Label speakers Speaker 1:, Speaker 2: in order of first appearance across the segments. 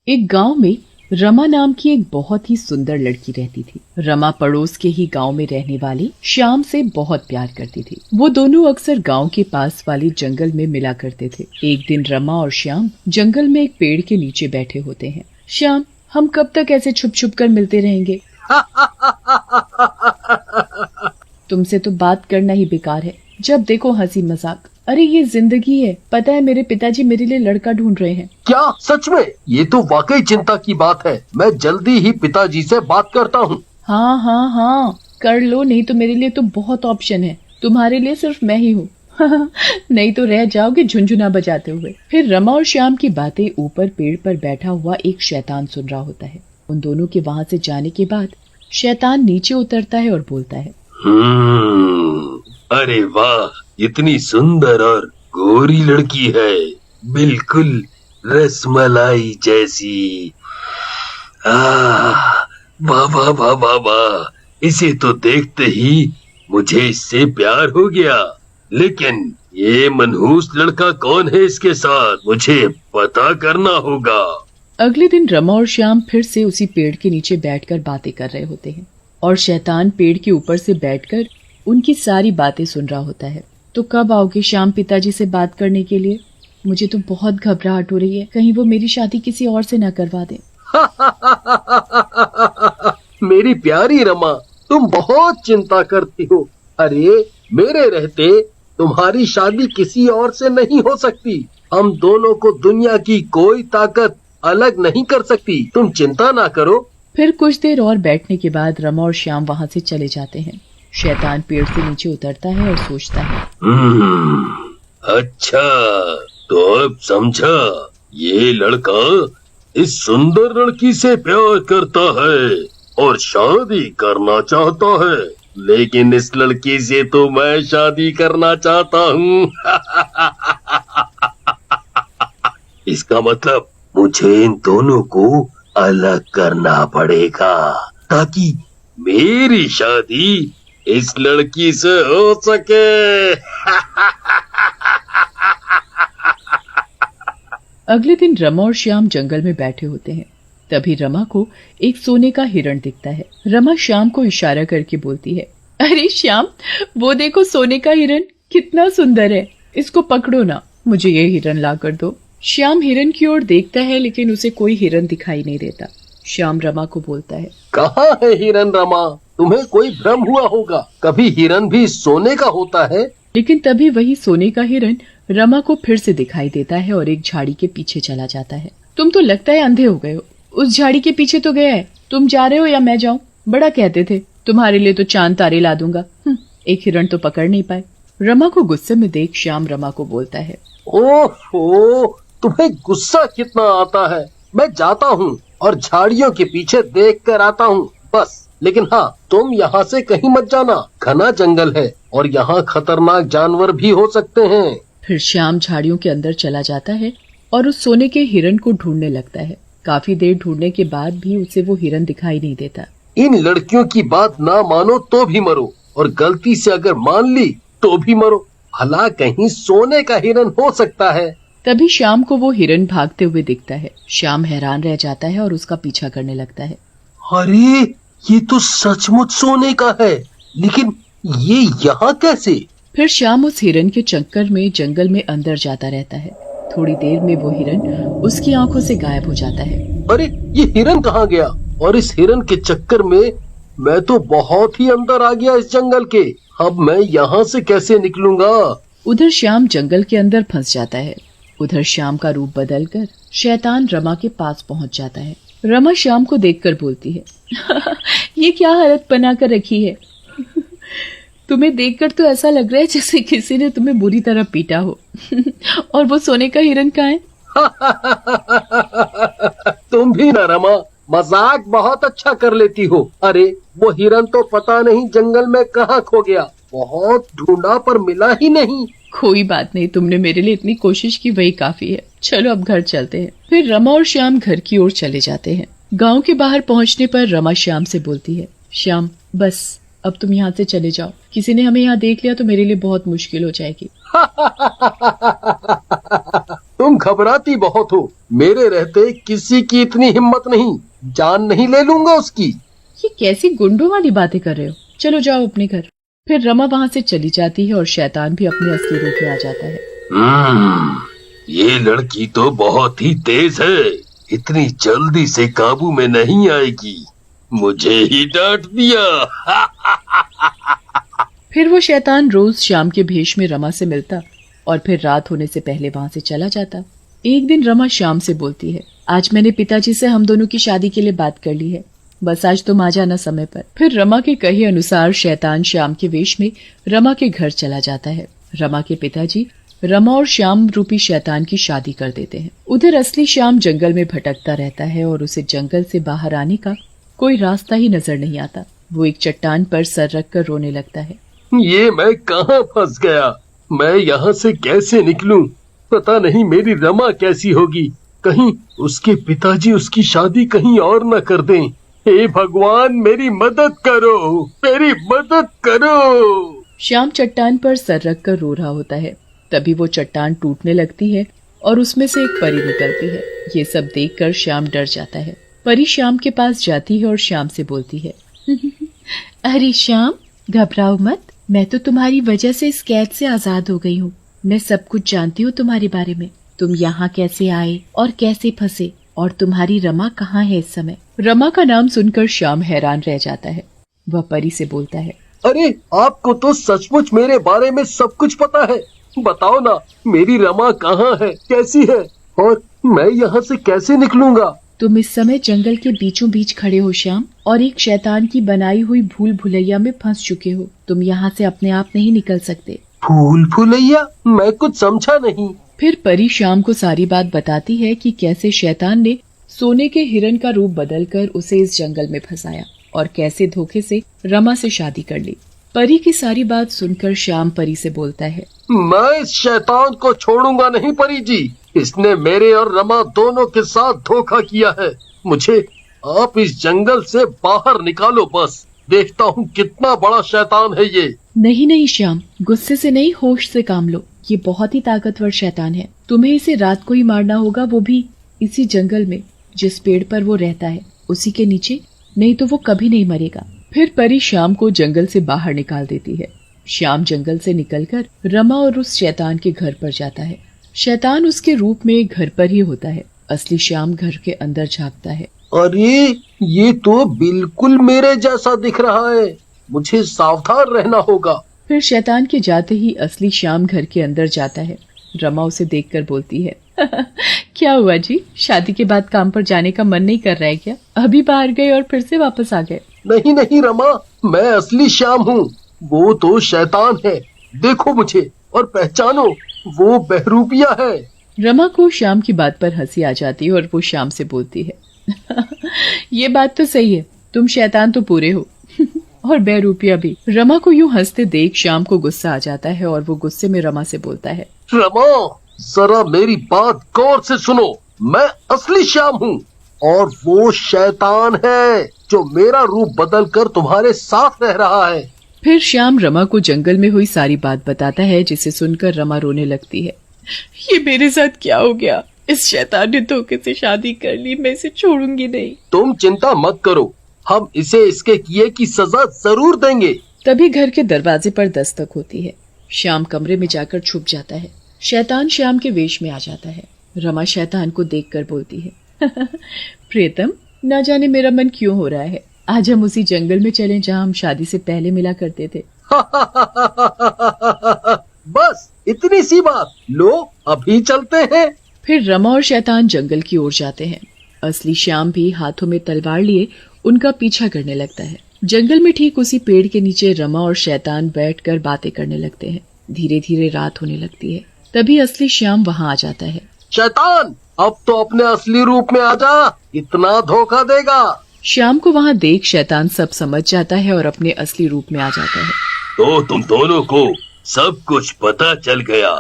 Speaker 1: एक गांव में रमा नाम की एक बहुत ही सुंदर लड़की रहती थी। रमा पड़ोस के ही गांव में रहने वाली श्याम से बहुत प्यार करती थी। वो दोनों अक्सर गांव के पास वाले जंगल में मिला करते थे। एक दिन रमा और श्याम जंगल में एक पेड़ के नीचे बैठे होते हैं। श्याम, हम कब तक ऐसे छुप छुप कर मिलते रहेंगे? तुमसे तो बात करना ही बेकार है, जब देखो हंसी मजाक। अरे ये जिंदगी है, पता है मेरे पिताजी मेरे लिए लड़का ढूंढ रहे हैं।
Speaker 2: क्या सच में? ये तो वाकई चिंता की बात है। मैं जल्दी ही पिताजी से बात करता हूँ।
Speaker 1: हाँ हाँ हाँ, कर लो, नहीं तो मेरे लिए तो बहुत ऑप्शन है। तुम्हारे लिए सिर्फ मैं ही हूँ। नहीं तो रह जाओगे झुनझुना बजाते हुए। फिर रमा और श्याम की बातें ऊपर पेड़ पर बैठा हुआ एक शैतान सुन रहा होता है। उन दोनों के वहाँ से जाने के बाद शैतान नीचे उतरता है और बोलता है,
Speaker 2: अरे वाह, इतनी सुंदर और गोरी लड़की है, बिल्कुल रसमलाई जैसी। वाह वाह वाह वाह वाह, इसे तो देखते ही मुझे इससे प्यार हो गया। लेकिन ये मनहूस लड़का कौन है इसके साथ? मुझे पता करना होगा।
Speaker 1: अगले दिन रमा और श्याम फिर से उसी पेड़ के नीचे बैठकर बातें कर रहे होते हैं और शैतान पेड़ के ऊपर से बैठकर उनकी सारी बातें सुन रहा होता है। तो कब आओगे श्याम पिताजी से बात करने के लिए? मुझे तो बहुत घबराहट हो रही है, कहीं वो मेरी शादी किसी और से ना करवा दे।
Speaker 2: मेरी प्यारी रमा, तुम बहुत चिंता करती हो। अरे मेरे रहते तुम्हारी शादी किसी और से नहीं हो सकती। हम दोनों को दुनिया की कोई ताकत अलग नहीं कर सकती। तुम चिंता ना करो।
Speaker 1: फिर कुछ देर और बैठने के बाद रमा और श्याम वहाँ से चले जाते हैं। शैतान पेड़ से नीचे उतरता है और सोचता है,
Speaker 2: अच्छा तो अब समझा। ये लड़का इस सुंदर लड़की से प्यार करता है और शादी करना चाहता है, लेकिन इस लड़की से तो मैं शादी करना चाहता हूँ। इसका मतलब मुझे इन दोनों को अलग करना पड़ेगा ताकि मेरी शादी इस लड़की से हो सके।
Speaker 1: अगले दिन रमा और श्याम जंगल में बैठे होते हैं। तभी रमा को एक सोने का हिरण दिखता है। रमा श्याम को इशारा करके बोलती है, अरे श्याम, वो देखो सोने का हिरण कितना सुंदर है, इसको पकड़ो ना, मुझे ये हिरण ला कर दो। श्याम हिरण की ओर देखता है लेकिन उसे कोई हिरण दिखाई नहीं देता। श्याम रमा को बोलता है,
Speaker 2: कहाँ है हिरण रमा? तुम्हें कोई भ्रम हुआ होगा, कभी हिरण भी सोने का होता है।
Speaker 1: लेकिन तभी वही सोने का हिरण रमा को फिर से दिखाई देता है और एक झाड़ी के पीछे चला जाता है। तुम तो लगता है अंधे हो गए हो, उस झाड़ी के पीछे तो गया है, तुम जा रहे हो या मैं जाऊं? बड़ा कहते थे, तुम्हारे लिए तो चांद तारे ला दूंगा। एक हिरण तो पकड़ नहीं पाए। रमा को गुस्से में देख श्याम रमा को बोलता है,
Speaker 2: ओहो, तुम्हें गुस्सा कितना आता है। मैं जाता हूँ और झाड़ियों के पीछे देख कर आता हूँ बस। लेकिन हाँ, तुम यहाँ से कहीं मत जाना, घना जंगल है और यहाँ खतरनाक जानवर भी हो सकते हैं।
Speaker 1: फिर श्याम झाड़ियों के अंदर चला जाता है और उस सोने के हिरण को ढूंढने लगता है। काफी देर ढूंढने के बाद भी उसे वो हिरण दिखाई नहीं देता।
Speaker 2: इन लड़कियों की बात ना मानो तो भी मरो, और गलती से अगर मान ली तो भी मरो। भला कहीं सोने का हिरण हो सकता है।
Speaker 1: तभी श्याम को वो हिरण भागते हुए दिखता है। श्याम हैरान रह जाता है और उसका पीछा करने लगता है।
Speaker 2: अरे ये तो सचमुच सोने का है, लेकिन ये यहाँ कैसे?
Speaker 1: फिर श्याम उस हिरण के चक्कर में जंगल में अंदर जाता रहता है। थोड़ी देर में वो हिरण उसकी आंखों से गायब हो जाता है।
Speaker 2: अरे ये हिरण कहाँ गया? और इस हिरण के चक्कर में मैं तो बहुत ही अंदर आ गया इस जंगल के। अब मैं यहाँ से कैसे निकलूंगा?
Speaker 1: उधर श्याम जंगल के अंदर फंस जाता है। उधर श्याम का रूप बदलकर शैतान रमा के पास पहुंच जाता है। रमा श्याम को देखकर बोलती है, ये क्या हालत बना कर रखी है? तुम्हें देखकर तो ऐसा लग रहा है जैसे किसी ने तुम्हें बुरी तरह पीटा हो। और वो सोने का हिरण कहाँ है?
Speaker 2: तुम भी ना रमा, मजाक बहुत अच्छा कर लेती हो। अरे वो हिरण तो पता नहीं जंगल में कहाँ खो गया। बहुत ढूंढा पर मिला ही नहीं।
Speaker 1: कोई बात नहीं, तुमने मेरे लिए इतनी कोशिश की, वही काफी है। चलो अब घर चलते हैं। फिर रमा और श्याम घर की ओर चले जाते हैं। गांव के बाहर पहुंचने पर रमा श्याम से बोलती है, श्याम बस अब तुम यहाँ से चले जाओ, किसी ने हमें यहाँ देख लिया तो मेरे लिए बहुत मुश्किल हो जाएगी।
Speaker 2: तुम घबराती बहुत हो। मेरे रहते किसी की इतनी हिम्मत नहीं, जान नहीं ले लूंगा उसकी।
Speaker 1: ये कैसी गुंडों वाली बातें कर रहे हो? चलो जाओ अपने घर। फिर रमा वहाँ से चली जाती है और शैतान भी अपने असली रूप में आ जाता है।
Speaker 2: ये लड़की तो बहुत ही तेज है, इतनी जल्दी से काबू में नहीं आएगी। मुझे ही डांट दिया।
Speaker 1: फिर वो शैतान रोज शाम के भेष में रमा से मिलता और फिर रात होने से पहले वहाँ से चला जाता। एक दिन रमा शाम से बोलती है, आज मैंने पिताजी से हम दोनों की शादी के लिए बात कर ली है, बस आज तुम आ जाना समय पर। फिर रमा के कहे अनुसार शैतान श्याम के वेश में रमा के घर चला जाता है। रमा के पिताजी रमा और श्याम रूपी शैतान की शादी कर देते हैं। उधर असली श्याम जंगल में भटकता रहता है और उसे जंगल से बाहर आने का कोई रास्ता ही नजर नहीं आता। वो एक चट्टान पर सर रखकर रोने लगता है।
Speaker 2: ये मैं कहाँ फंस गया? मैं यहाँ से कैसे निकलूं? पता नहीं मेरी रमा कैसी होगी, कहीं उसके पिताजी उसकी शादी कहीं और न कर दें। हे भगवान, मेरी मदद करो, मेरी मदद करो।
Speaker 1: श्याम चट्टान पर सर रखकर रो रहा होता है। तभी वो चट्टान टूटने लगती है और उसमें से एक परी निकलती है। ये सब देखकर श्याम डर जाता है। परी श्याम के पास जाती है और श्याम से बोलती है, अरे श्याम, घबराओ मत, मैं तो तुम्हारी वजह से इस कैद से आजाद हो गई हूँ। मैं सब कुछ जानती हूँ तुम्हारे बारे में। तुम यहाँ कैसे आए और कैसे फंसे, और तुम्हारी रमा कहाँ है इस समय? रमा का नाम सुनकर श्याम हैरान रह जाता है। वह परी से बोलता है,
Speaker 2: अरे आपको तो सचमुच मेरे बारे में सब कुछ पता है। बताओ ना, मेरी रमा कहाँ है, कैसी है, और मैं यहाँ से कैसे निकलूंगा?
Speaker 1: तुम इस समय जंगल के बीचों बीच खड़े हो श्याम, और एक शैतान की बनाई हुई भूल भुलैया में फंस चुके हो। तुम यहाँ से अपने आप नहीं निकल सकते।
Speaker 2: भूल भुलैया? मैं कुछ समझा नहीं।
Speaker 1: फिर परी श्याम को सारी बात बताती है कि कैसे शैतान ने सोने के हिरन का रूप बदलकर उसे इस जंगल में फंसाया और कैसे धोखे से रमा से शादी कर ली। परी की सारी बात सुनकर श्याम परी से बोलता है,
Speaker 2: मैं इस शैतान को छोड़ूंगा नहीं परी जी। इसने मेरे और रमा दोनों के साथ धोखा किया है। मुझे आप इस जंगल से बाहर निकालो, बस देखता हूँ कितना बड़ा शैतान है ये।
Speaker 1: नहीं नहीं श्याम, गुस्से से नहीं, होश से काम लो। ये बहुत ही ताकतवर शैतान है। तुम्हें इसे रात को ही मारना होगा, वो भी इसी जंगल में। जिस पेड़ पर वो रहता है उसी के नीचे, नहीं तो वो कभी नहीं मरेगा। फिर परी श्याम को जंगल से बाहर निकाल देती है। श्याम जंगल से निकलकर रमा और उस शैतान के घर पर जाता है। शैतान उसके रूप में घर पर ही होता है। असली श्याम घर के अंदर झांकता है।
Speaker 2: अरे ये तो बिल्कुल मेरे जैसा दिख रहा है, मुझे सावधान रहना होगा।
Speaker 1: फिर शैतान के जाते ही असली श्याम घर के अंदर जाता है। रमा उसे देखकर बोलती है, क्या हुआ जी, शादी के बाद काम पर जाने का मन नहीं कर रहा है क्या? अभी बाहर गए और फिर से वापस आ गए।
Speaker 2: नहीं नहीं रमा, मैं असली श्याम हूँ, वो तो शैतान है। देखो मुझे और पहचानो, वो बहरूपिया है।
Speaker 1: रमा को श्याम की बात पर हंसी आ जाती है और वो श्याम से बोलती है, ये बात तो सही है, तुम शैतान तो पूरे हो और बहरूपिया भी। रमा को यूं हंसते देख श्याम को गुस्सा आ जाता है और वो गुस्से में रमा से बोलता है,
Speaker 2: रमा जरा मेरी बात गौर से सुनो। मैं असली श्याम हूँ और वो शैतान है जो मेरा रूप बदलकर तुम्हारे साथ रह रहा है।
Speaker 1: फिर श्याम रमा को जंगल में हुई सारी बात बताता है, जिसे सुनकर रमा रोने लगती है। ये मेरे साथ क्या हो गया? इस शैतान ने धोखे से शादी कर ली, मैं इसे छोड़ूंगी नहीं।
Speaker 2: तुम चिंता मत करो, हम इसे इसके किए की सजा जरूर देंगे।
Speaker 1: तभी घर के दरवाजे पर दस्तक होती है। श्याम कमरे में जाकर छुप जाता है। शैतान श्याम के वेश में आ जाता है। रमा शैतान को देखकर बोलती है, प्रियतम, ना जाने मेरा मन क्यों हो रहा है। आज हम उसी जंगल में चलें जहाँ हम शादी से पहले मिला करते थे।
Speaker 2: बस इतनी सी बात, लो अभी चलते हैं।
Speaker 1: फिर रमा और शैतान जंगल की ओर जाते हैं। असली श्याम भी हाथों में तलवार लिए उनका पीछा करने लगता है। जंगल में ठीक उसी पेड़ के नीचे रमा और शैतान बैठकर बातें करने लगते हैं। धीरे धीरे रात होने लगती है। तभी असली श्याम वहाँ आ जाता है।
Speaker 2: शैतान, अब तो अपने असली रूप में आ जा, इतना धोखा देगा।
Speaker 1: श्याम को वहाँ देख शैतान सब समझ जाता है और अपने असली रूप में आ जाता है।
Speaker 2: तो तुम दोनों को सब कुछ पता चल गया।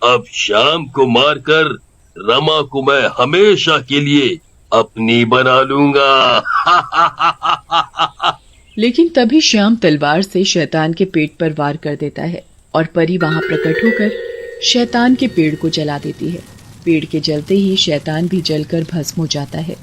Speaker 2: अब श्याम को मारकर रमा को मैं हमेशा के लिए अपनी बना लूंगा।
Speaker 1: लेकिन तभी श्याम तलवार से शैतान के पेट पर वार कर देता है और परी वहाँ प्रकट होकर शैतान के पेड़ को जला देती है। पेड़ के जलते ही शैतान भी जलकर भस्म हो जाता है।